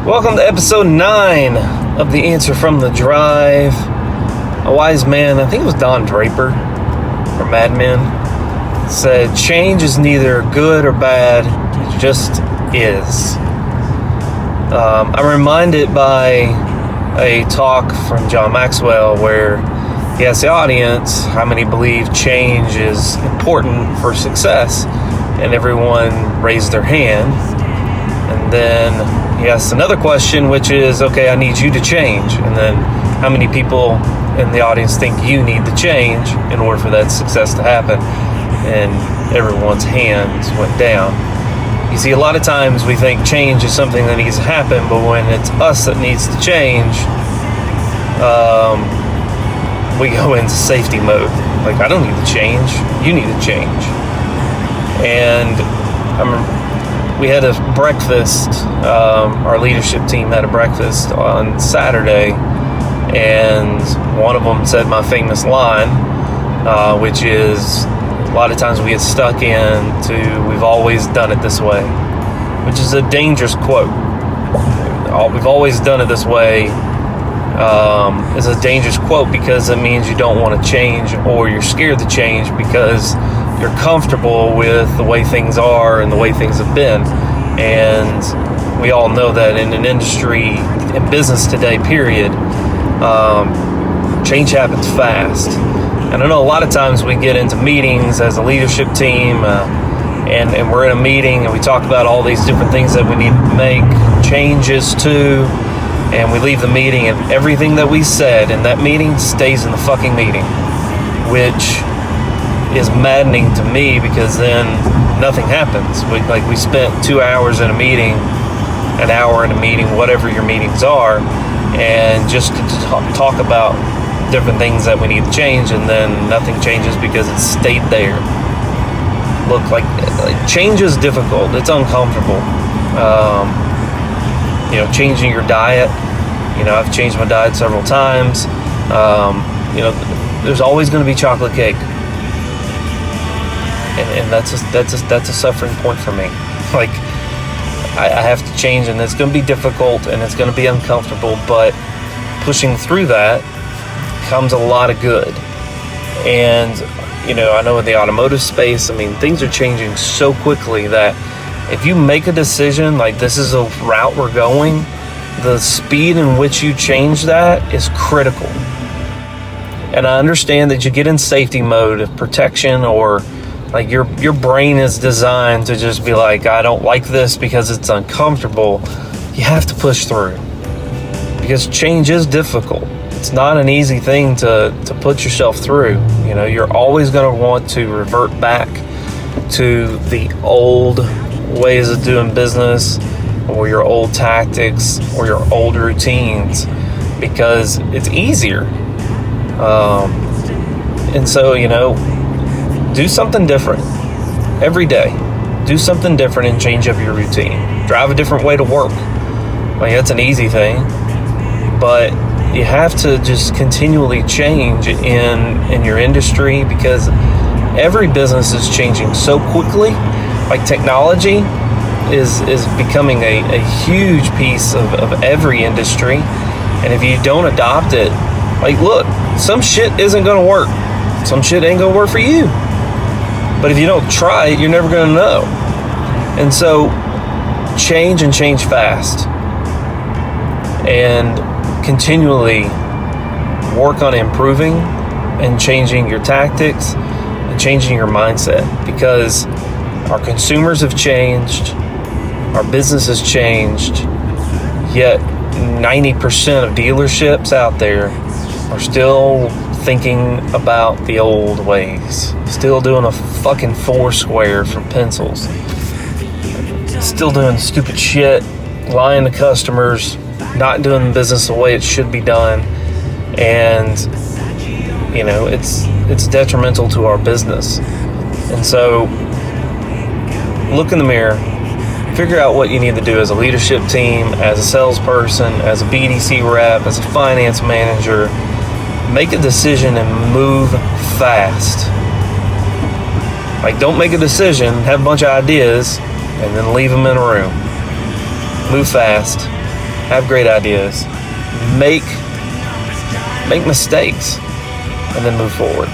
Welcome to episode 9 of The Answer from the Drive. A wise man, I think it was Don Draper from Mad Men, said, change is neither good or bad, it just is. I'm reminded by a talk from John Maxwell where he asked the audience how many believe change is important for success, and everyone raised their hand. And then he asked another question, which is, okay, I need you to change. And then how many people in the audience think you need to change in order for that success to happen? And everyone's hands went down. You see, a lot of times we think change is something that needs to happen, but when it's us that needs to change, we go into safety mode. Like, I don't need to change. You need to change. And we had a breakfast, our leadership team had a breakfast on Saturday, and one of them said my famous line, which is, a lot of times we get stuck into, we've always done it this way, which is a dangerous quote. We've always done it this way is a dangerous quote because it means you don't want to change, or you're scared to change because you're comfortable with the way things are and the way things have been. And we all know that in an industry, in business today, period, change happens fast. And I know a lot of times we get into meetings as a leadership team, and we're in a meeting and we talk about all these different things that we need to make changes to, and we leave the meeting and everything that we said in that meeting stays in the fucking meeting, which is maddening to me because then nothing happens. We spent 2 hours in a meeting, an hour in a meeting, whatever your meetings are, and just to talk about different things that we need to change, and then nothing changes because it stayed there. Look, like change is difficult. It's uncomfortable. Changing your diet. I've changed my diet several times. There's always going to be chocolate cake, and that's a suffering point for me. Like, I have to change, and it's going to be difficult, and it's going to be uncomfortable. But pushing through that comes a lot of good. And I know in the automotive space, things are changing so quickly that if you make a decision, like this is a route we're going, the speed in which you change that is critical. And I understand that you get in safety mode of protection, or like your brain is designed to just be like, I don't like this because it's uncomfortable. You have to push through because change is difficult. It's not an easy thing to put yourself through. You're always going to want to revert back to the old ways of doing business, or your old tactics, or your old routines, because it's easier. And so, do something different every day. Do something different and change up your routine. Drive a different way to work. Like, that's an easy thing, but you have to just continually change in your industry, because every business is changing so quickly. Like, technology is becoming a huge piece of every industry, and if you don't adopt it, like, look, some shit isn't gonna work. Some shit ain't gonna work for you. But if you don't try it, you're never gonna know. And so change, and change fast, and continually work on improving and changing your tactics and changing your mindset, because our consumers have changed, our business has changed, yet 90% of dealerships out there are still thinking about the old ways, still doing a fucking Foursquare for pencils, still doing stupid shit, lying to customers, not doing business the way it should be done. And it's detrimental to our business. And so look in the mirror, figure out what you need to do as a leadership team, as a salesperson, as a BDC rep, as a finance manager. Make a decision and move fast. Like, don't make a decision, have a bunch of ideas, and then leave them in a room. Move fast have great ideas, make mistakes, and then move forward.